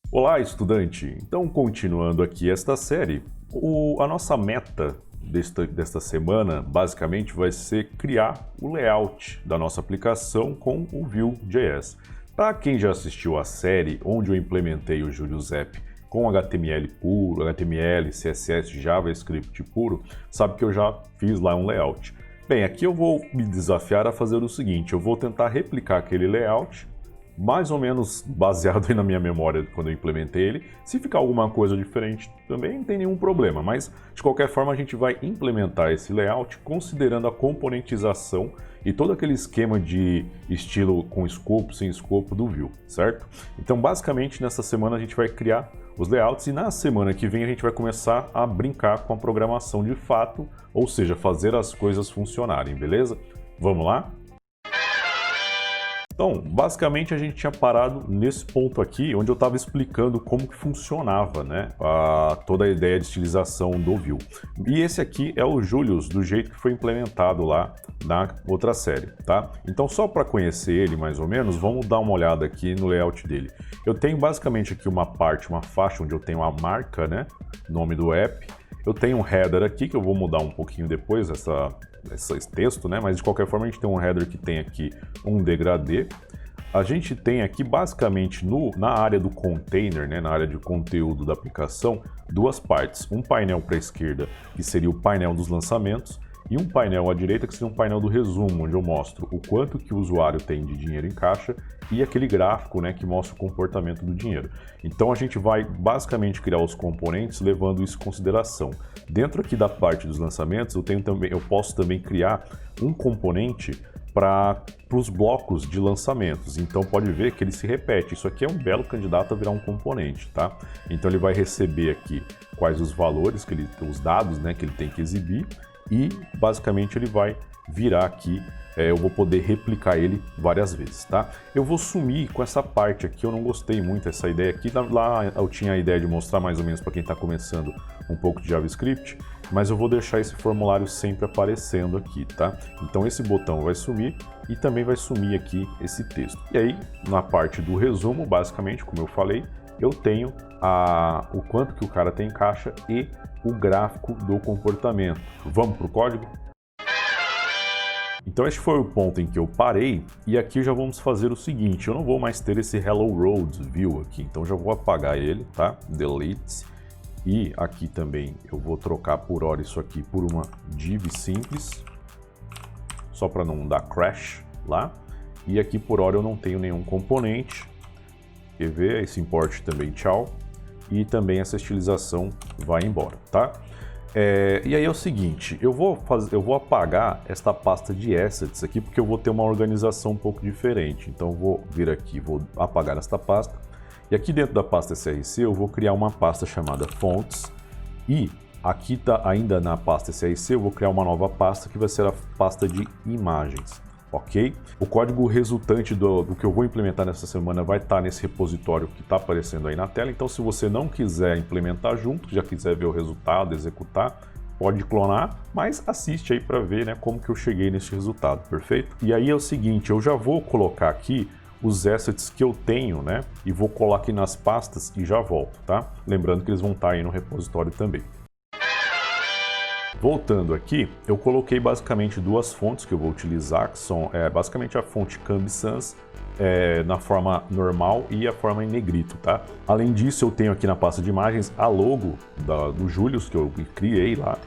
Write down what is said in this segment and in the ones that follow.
Olá, estudante! Então, continuando aqui esta série, a nossa meta desta semana, basicamente, vai ser criar o layout da nossa aplicação com o Vue.js. Para quem já assistiu a série onde eu implementei o Julius App com HTML puro, HTML, CSS, JavaScript puro, sabe que eu já fiz lá um layout. Bem, aqui eu vou me desafiar a fazer o seguinte, eu vou tentar replicar aquele layout, mais ou menos baseado aí na minha memória quando eu implementei ele. Se ficar alguma coisa diferente também não tem nenhum problema, mas de qualquer forma a gente vai implementar esse layout considerando a componentização e todo aquele esquema de estilo com escopo, sem escopo do Vue, certo? Então basicamente nessa semana a gente vai criar os layouts e na semana que vem a gente vai começar a brincar com a programação de fato, ou seja, fazer as coisas funcionarem, beleza? Vamos lá? Então, basicamente a gente tinha parado nesse ponto aqui, onde eu estava explicando como que funcionava, né, toda a ideia de estilização do Vue. E esse aqui é o Julius, do jeito que foi implementado lá na outra série, tá? Então, só para conhecer ele mais ou menos, vamos dar uma olhada aqui no layout dele. Eu tenho basicamente aqui uma parte, uma faixa, onde eu tenho a marca, né, nome do app. Eu tenho um header aqui, que eu vou mudar um pouquinho depois, esse texto, né? Mas de qualquer forma a gente tem um header que tem aqui um degradê. A gente tem aqui basicamente na área do container, né? Na área de conteúdo da aplicação, duas partes. Um painel para a esquerda, que seria o painel dos lançamentos, e um painel à direita, que seria um painel do resumo, onde eu mostro o quanto que o usuário tem de dinheiro em caixa e aquele gráfico, né, que mostra o comportamento do dinheiro. Então a gente vai basicamente criar os componentes levando isso em consideração. Dentro aqui da parte dos lançamentos, eu posso também criar um componente para os blocos de lançamentos. Então pode ver que ele se repete. Isso aqui é um belo candidato a virar um componente, tá? Então ele vai receber aqui quais os valores, os dados, né, que ele tem que exibir. E basicamente ele vai virar aqui, eu vou poder replicar ele várias vezes, tá? Eu vou sumir com essa parte aqui, eu não gostei muito dessa ideia aqui, lá eu tinha a ideia de mostrar mais ou menos para quem está começando um pouco de JavaScript, mas eu vou deixar esse formulário sempre aparecendo aqui, tá? Então esse botão vai sumir e também vai sumir aqui esse texto. E aí, na parte do resumo, basicamente, como eu falei, eu tenho o quanto que o cara tem em caixa e o gráfico do comportamento. Vamos para o código? Então este foi o ponto em que eu parei e aqui já vamos fazer o seguinte, eu não vou mais ter esse Hello Road View aqui, então já vou apagar ele, tá? Delete. E aqui também eu vou trocar por hora isso aqui por uma div simples, só para não dar crash lá. E aqui por hora eu não tenho nenhum componente. Quer ver? Esse import também, tchau. E também essa estilização vai embora, tá? E aí é o seguinte, eu vou apagar esta pasta de assets aqui, porque eu vou ter uma organização um pouco diferente. Então eu vou vir aqui, vou apagar esta pasta. E aqui dentro da pasta src eu vou criar uma pasta chamada fonts. E aqui ainda na pasta src eu vou criar uma nova pasta que vai ser a pasta de imagens. Ok? O código resultante do que eu vou implementar nessa semana vai estar nesse repositório que está aparecendo aí na tela. Então, se você não quiser implementar junto, já quiser ver o resultado, executar, pode clonar, mas assiste aí para ver, né, como que eu cheguei nesse resultado, perfeito? E aí é o seguinte, eu já vou colocar aqui os assets que eu tenho, né, e vou colar aqui nas pastas e já volto, tá? Lembrando que eles vão estar aí no repositório também. Voltando aqui, eu coloquei basicamente duas fontes que eu vou utilizar, que são basicamente a fonte Cambi Sans na forma normal e a forma em negrito, tá? Além disso, eu tenho aqui na pasta de imagens a logo do Julius, que eu criei lá,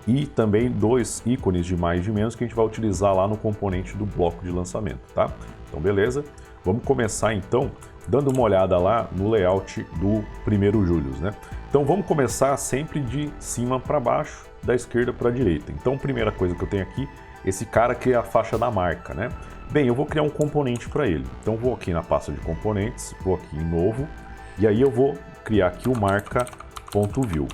e também dois ícones de mais e de menos que a gente vai utilizar lá no componente do bloco de lançamento, tá? Então, beleza. Vamos começar então dando uma olhada lá no layout do primeiro Julius, né? Então vamos começar sempre de cima para baixo, da esquerda para a direita. Então a primeira coisa que eu tenho aqui, esse cara que é a faixa da marca, né? Bem, eu vou criar um componente para ele. Então vou aqui na pasta de componentes, vou aqui em novo, e aí eu vou criar aqui o marca.view.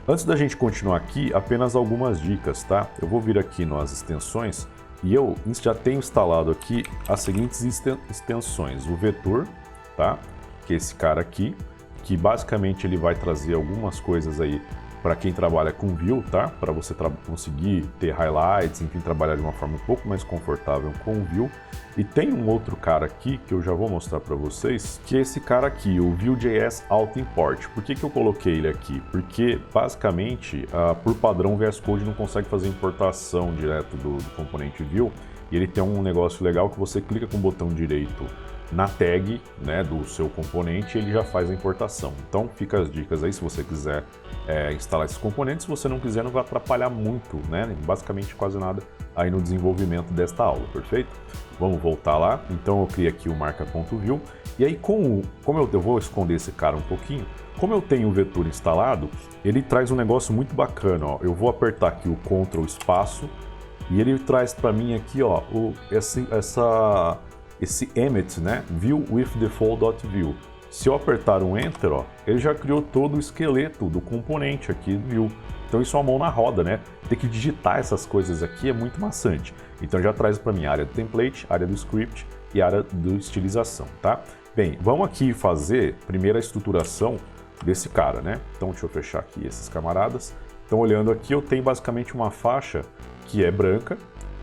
Antes da gente continuar aqui, apenas algumas dicas, tá? Eu vou vir aqui nas extensões e eu já tenho instalado aqui as seguintes extensões. O vetor, tá? Que é esse cara aqui, que basicamente ele vai trazer algumas coisas aí para quem trabalha com Vue, tá? Para você conseguir ter highlights, enfim, trabalhar de uma forma um pouco mais confortável com o Vue. E tem um outro cara aqui que eu já vou mostrar para vocês, que é esse cara aqui, o Vue.js Auto Import. Por que eu coloquei ele aqui? Porque, basicamente, por padrão, o VS Code não consegue fazer importação direto do componente Vue, e ele tem um negócio legal que você clica com o botão direito na tag, né, do seu componente, ele já faz a importação. Então fica as dicas aí se você quiser instalar esses componentes. Se você não quiser, não vai atrapalhar muito, né, basicamente quase nada aí no desenvolvimento desta aula, perfeito? Vamos voltar lá. Então eu criei aqui o marca.vue, e aí como eu vou esconder esse cara um pouquinho, como eu tenho o vetor instalado, ele traz um negócio muito bacana, ó. Eu vou apertar aqui o Ctrl espaço, e ele traz para mim aqui, ó, esse emmet, né, Vue with default.vue. Se eu apertar um Enter, ó, ele já criou todo o esqueleto do componente aqui do Vue. Então isso é uma mão na roda, né? Ter que digitar essas coisas aqui é muito maçante. Então já traz para mim a área do template, área do script e área do estilização, tá? Bem, vamos aqui fazer primeiro a estruturação desse cara, né? Então deixa eu fechar aqui esses camaradas. Então olhando aqui, eu tenho basicamente uma faixa que é branca,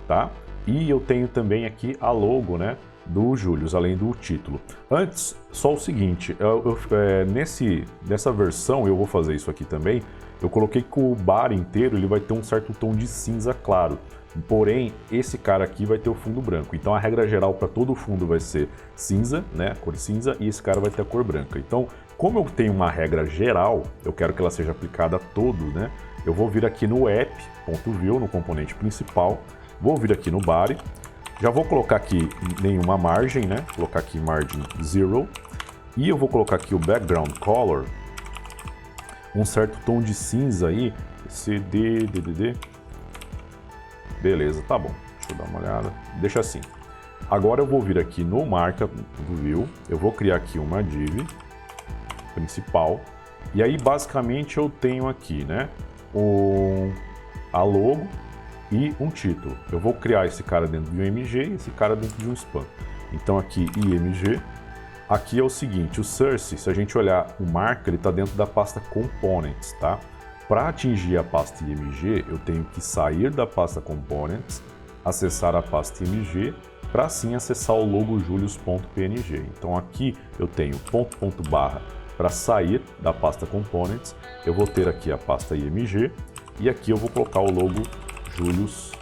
tá? E eu tenho também aqui a logo, né, do Julius, além do título. Antes, só o seguinte, nessa versão, eu vou fazer isso aqui também, eu coloquei que o bar inteiro ele vai ter um certo tom de cinza claro, porém, esse cara aqui vai ter o fundo branco. Então a regra geral para todo o fundo vai ser cinza, né, a cor cinza, e esse cara vai ter a cor branca. Então, como eu tenho uma regra geral, eu quero que ela seja aplicada a todos, né, eu vou vir aqui no app.vue, no componente principal, vou vir aqui no body, já vou colocar aqui nenhuma margem, né? Vou colocar aqui margin 0, e eu vou colocar aqui o background color, um certo tom de cinza aí, CDDD. Beleza, tá bom. Deixa eu dar uma olhada. Deixa assim. Agora eu vou vir aqui no marca do Vue, eu vou criar aqui uma div principal, e aí basicamente eu tenho aqui, né, a logo e um título. Eu vou criar esse cara dentro de um img e esse cara dentro de um span. Então aqui img, aqui é o seguinte, o source, se a gente olhar o marca, ele está dentro da pasta components, tá? Para atingir a pasta img, eu tenho que sair da pasta components, acessar a pasta img, para assim acessar o logo julius.png. Então aqui eu tenho ponto barra para sair da pasta components, eu vou ter aqui a pasta img, e aqui eu vou colocar o logo julius.png.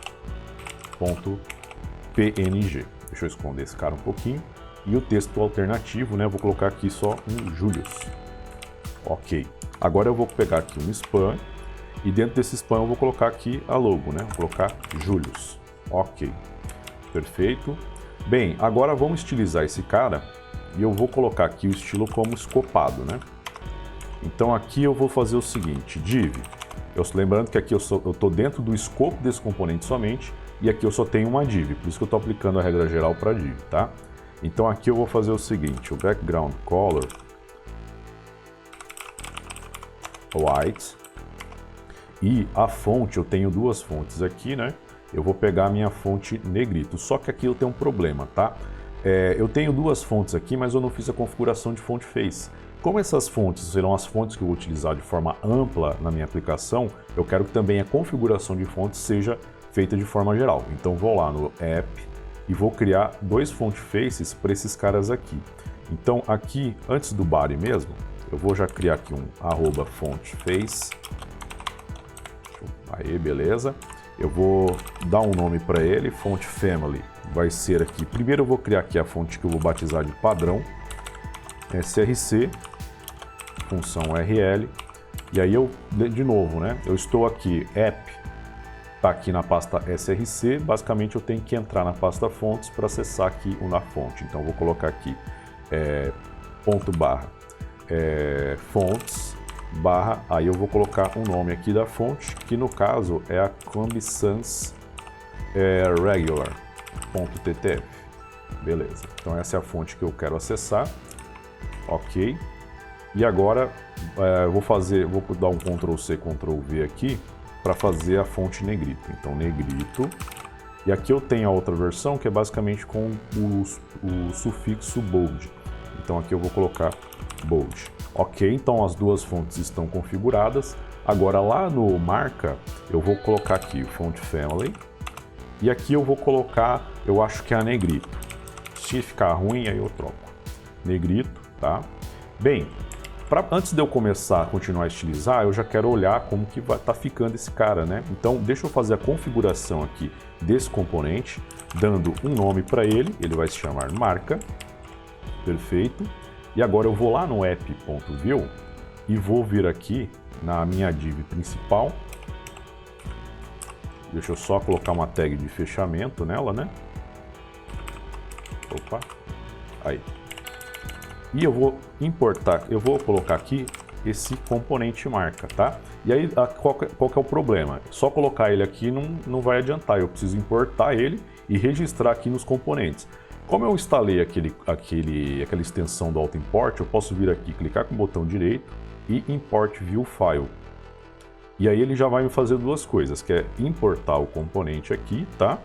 Deixa eu esconder esse cara um pouquinho. E o texto alternativo, né? Eu vou colocar aqui só um Julius. Ok. Agora eu vou pegar aqui um span. E dentro desse span eu vou colocar aqui a logo, né? Vou colocar Julius. Ok. Perfeito. Bem, agora vamos estilizar esse cara. E eu vou colocar aqui o estilo como escopado, né? Então aqui eu vou fazer o seguinte, div. Lembrando que aqui eu estou dentro do escopo desse componente somente, e aqui eu só tenho uma div, por isso que eu estou aplicando a regra geral para div, tá? Então aqui eu vou fazer o seguinte, o background color white, e a fonte, eu tenho duas fontes aqui, né? Eu vou pegar a minha fonte negrito, só que aqui eu tenho um problema, tá? Eu tenho duas fontes aqui, mas eu não fiz a configuração de font face. Como essas fontes serão as fontes que eu vou utilizar de forma ampla na minha aplicação, eu quero que também a configuração de fontes seja feita de forma geral. Então vou lá no app e vou criar dois font faces para esses caras aqui. Então aqui, antes do body mesmo, eu vou já criar aqui um @fontface. Aí, beleza. Eu vou dar um nome para ele, font family. Vai ser aqui, primeiro eu vou criar aqui a fonte que eu vou batizar de padrão, src, função rl, e aí eu, de novo, né, eu estou aqui, app, está aqui na pasta src, basicamente eu tenho que entrar na pasta fontes para acessar aqui na fonte, então eu vou colocar aqui, ponto barra, fontes, barra, aí eu vou colocar um nome aqui da fonte, que no caso é a Combi Sans regular.ttf, beleza, então essa é a fonte que eu quero acessar. Ok, e agora eu vou dar um Ctrl C, Ctrl V aqui para fazer a fonte negrito. Então negrito, e aqui eu tenho a outra versão que é basicamente com o sufixo bold. Então aqui eu vou colocar bold. Ok, então as duas fontes estão configuradas. Agora lá no marca, eu vou colocar aqui o font family. E aqui eu vou colocar, eu acho que é a negrito. Se ficar ruim, aí eu troco. Negrito, tá? Bem, antes de eu começar a continuar a estilizar, eu já quero olhar como que tá ficando esse cara, né? Então, deixa eu fazer a configuração aqui desse componente, dando um nome para ele vai se chamar marca. Perfeito. E agora eu vou lá no app.view e vou vir aqui na minha div principal. Deixa eu só colocar uma tag de fechamento nela, né? Opa, aí. E eu vou importar, eu vou colocar aqui esse componente marca, tá? E aí, qual que é o problema? Só colocar ele aqui não vai adiantar, eu preciso importar ele e registrar aqui nos componentes. Como eu instalei aquela extensão do Auto Import, eu posso vir aqui, clicar com o botão direito e Import View File. E aí ele já vai me fazer duas coisas, que é importar o componente aqui, tá?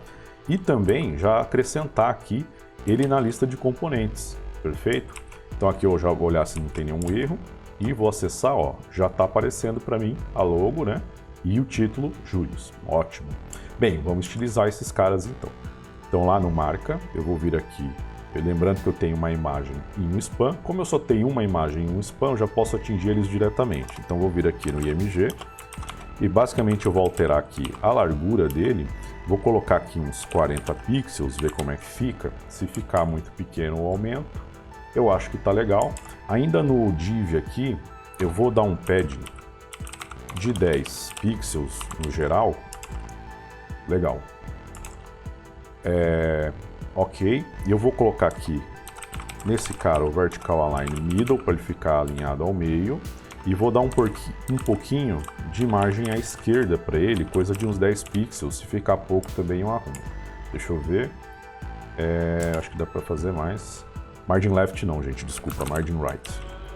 E também já acrescentar aqui ele na lista de componentes, perfeito? Então aqui eu já vou olhar se não tem nenhum erro e vou acessar, ó, já está aparecendo para mim a logo, né? E o título, Julius, ótimo. Bem, vamos estilizar esses caras então. Então lá no marca, eu vou vir aqui, lembrando que eu tenho uma imagem e um span. Como eu só tenho uma imagem e um span, eu já posso atingir eles diretamente. Então vou vir aqui no IMG e basicamente eu vou alterar aqui a largura dele. Vou colocar aqui uns 40 pixels, ver como é que fica. Se ficar muito pequeno eu aumento. Eu acho que tá legal. Ainda no div aqui, eu vou dar um padding de 10 pixels no geral. Legal. Ok, e eu vou colocar aqui nesse cara o vertical align middle para ele ficar alinhado ao meio e vou dar um pouquinho de margem à esquerda para ele, coisa de uns 10 pixels. Se ficar pouco também eu arrumo. Deixa eu ver, acho que dá para fazer mais. Margin left não, gente, desculpa, margin right.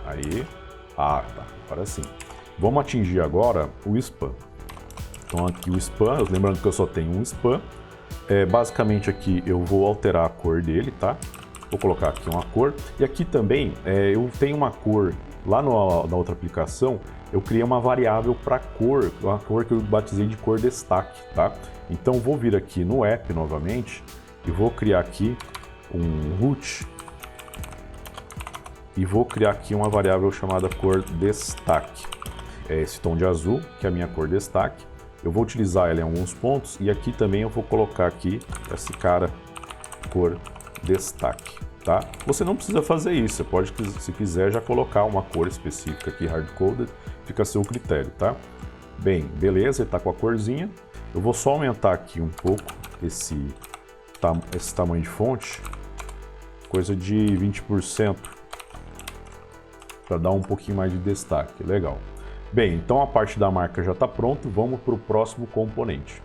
Aí, tá, agora sim. Vamos atingir agora o span. Então aqui o span, lembrando que eu só tenho um span. Basicamente aqui eu vou alterar a cor dele, tá? Vou colocar aqui uma cor. E aqui também eu tenho uma cor, lá na outra aplicação, eu criei uma variável para cor, uma cor que eu batizei de cor destaque, tá? Então vou vir aqui no app novamente e vou criar aqui um root e vou criar aqui uma variável chamada cor destaque. É esse tom de azul, que é a minha cor destaque. Eu vou utilizar ela em alguns pontos e aqui também eu vou colocar aqui esse cara cor destaque, tá? Você não precisa fazer isso, você pode, se quiser, já colocar uma cor específica aqui hard-coded, fica a seu critério, tá? Bem, beleza, ele tá com a corzinha. Eu vou só aumentar aqui um pouco esse tamanho de fonte, coisa de 20%, para dar um pouquinho mais de destaque, legal. Bem, então a parte da marca já está pronta, vamos para o próximo componente.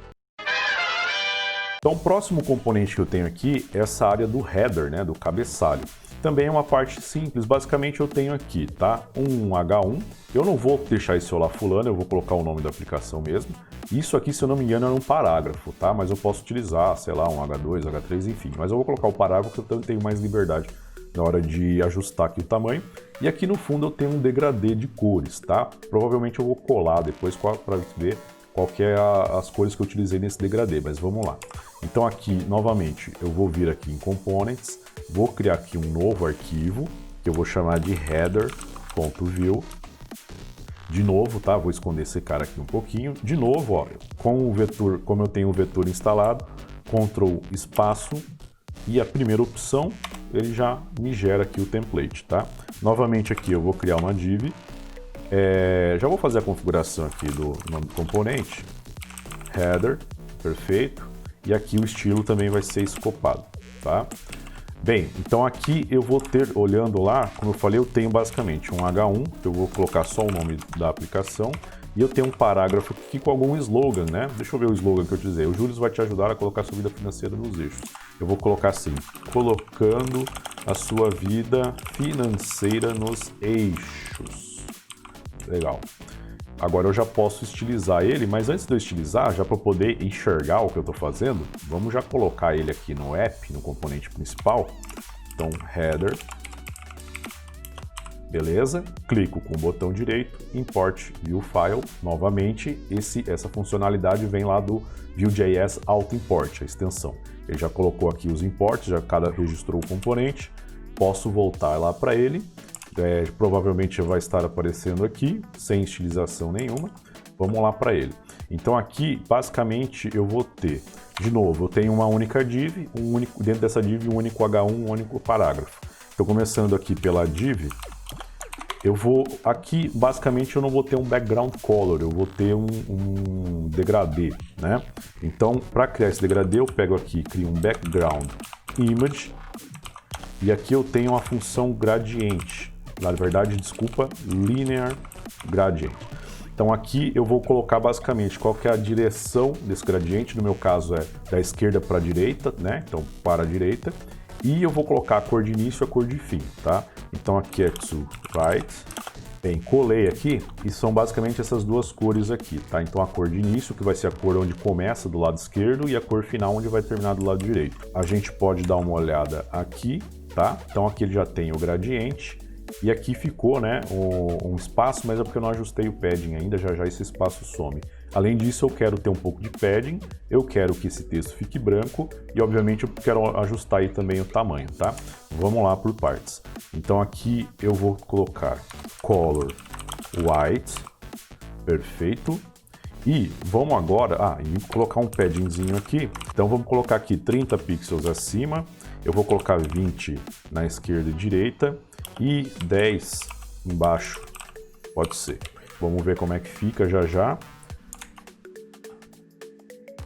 Então o próximo componente que eu tenho aqui é essa área do header, né, do cabeçalho. Também é uma parte simples, basicamente eu tenho aqui, tá, um H1, eu não vou deixar esse olá fulano, eu vou colocar o nome da aplicação mesmo. Isso aqui, se eu não me engano, é um parágrafo, tá, mas eu posso utilizar, sei lá, um H2, H3, enfim. Mas eu vou colocar o parágrafo que eu tenho mais liberdade na hora de ajustar aqui o tamanho. E aqui no fundo eu tenho um degradê de cores, tá? Provavelmente eu vou colar depois para ver qual que é as cores que eu utilizei nesse degradê, mas vamos lá. Então aqui, novamente, eu vou vir aqui em Components, vou criar aqui um novo arquivo, que eu vou chamar de header.view. De novo, tá? Vou esconder esse cara aqui um pouquinho. De novo, ó, com o vetor, como eu tenho o vetor instalado, Ctrl espaço, e a primeira opção, ele já me gera aqui o template, tá? Novamente aqui eu vou criar uma div, já vou fazer a configuração aqui do nome do componente, header, perfeito, e aqui o estilo também vai ser escopado, tá? Bem, então aqui eu vou ter, olhando lá, como eu falei, eu tenho basicamente um H1, que eu vou colocar só o nome da aplicação, e eu tenho um parágrafo aqui com algum slogan, né? Deixa eu ver o slogan que eu utilizei. O Julius vai te ajudar a colocar a sua vida financeira nos eixos. Eu vou colocar assim, colocando a sua vida financeira nos eixos. Legal. Agora eu já posso estilizar ele, mas antes de eu estilizar, já para eu poder enxergar o que eu estou fazendo, vamos já colocar ele aqui no app, no componente principal. Então, header, Beleza? Clico com o botão direito, Import View File. Novamente, essa funcionalidade vem lá do Vue.js Auto Import, a extensão. Ele já colocou aqui os imports, já registrou o componente. Posso voltar lá para ele. Provavelmente vai estar aparecendo aqui, sem estilização nenhuma. Vamos lá para ele. Então aqui, basicamente, eu vou ter, de novo, eu tenho uma única div, dentro dessa div um único H1, um único parágrafo. Então começando aqui pela div, eu vou, aqui basicamente eu não vou ter um background color, eu vou ter um degradê, né? Então para criar esse degradê eu pego aqui, crio um background image e aqui eu tenho uma função gradiente, na verdade, desculpa, linear gradient. Então aqui eu vou colocar basicamente qual que é a direção desse gradiente, no meu caso é da esquerda para a direita, né? Então para a direita. E eu vou colocar a cor de início e a cor de fim, tá? Então aqui é to right. Bem, colei aqui e são basicamente essas duas cores aqui, tá? Então a cor de início, que vai ser a cor onde começa do lado esquerdo, e a cor final onde vai terminar do lado direito. A gente pode dar uma olhada aqui, tá? Então aqui ele já tem o gradiente. E aqui ficou, né, um espaço, mas é porque eu não ajustei o padding ainda, já esse espaço some. Além disso, eu quero ter um pouco de padding, eu quero que esse texto fique branco e, obviamente, eu quero ajustar aí também o tamanho, tá? Vamos lá por partes. Então aqui eu vou colocar color white, perfeito. E vamos agora, e colocar um paddingzinho aqui. Então vamos colocar aqui 30 pixels acima, eu vou colocar 20 na esquerda e direita e 10 embaixo, pode ser. Vamos ver como é que fica já.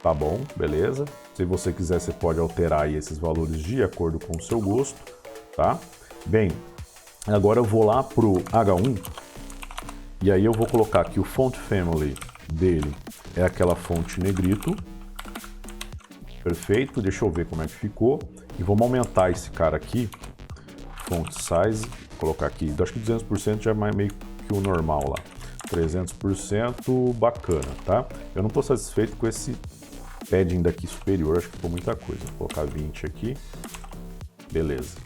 Tá bom, beleza. Se você quiser, você pode alterar aí esses valores de acordo com o seu gosto, tá? Bem, agora eu vou lá pro H1 e aí eu vou colocar aqui o font family dele, é aquela fonte negrito. Perfeito, deixa eu ver como é que ficou. E vamos aumentar esse cara aqui, font size, colocar aqui, acho que 200% já é meio que o normal lá. 300%, bacana, tá? Eu não estou satisfeito com esse padding daqui superior, acho que ficou muita coisa. Vou colocar 20 aqui, beleza,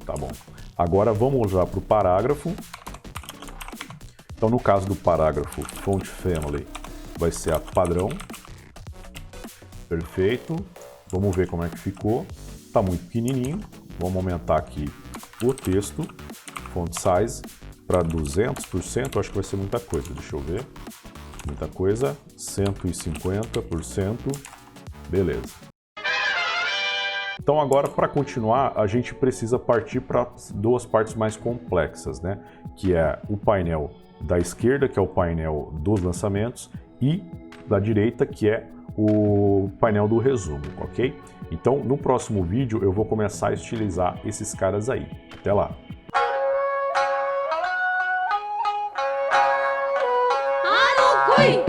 tá bom. Agora vamos lá para o parágrafo. Então no caso do parágrafo, font family vai ser a padrão. Perfeito, vamos ver como é que ficou. Tá muito pequenininho, vamos aumentar aqui o texto, font size para 200%, acho que vai ser muita coisa, deixa eu ver. Muita coisa, 150%, beleza. Então agora, para continuar, a gente precisa partir para duas partes mais complexas, né? Que é o painel da esquerda, que é o painel dos lançamentos, e da direita, que é o painel do resumo, ok? Então, no próximo vídeo, eu vou começar a estilizar esses caras aí. Até lá! Ui!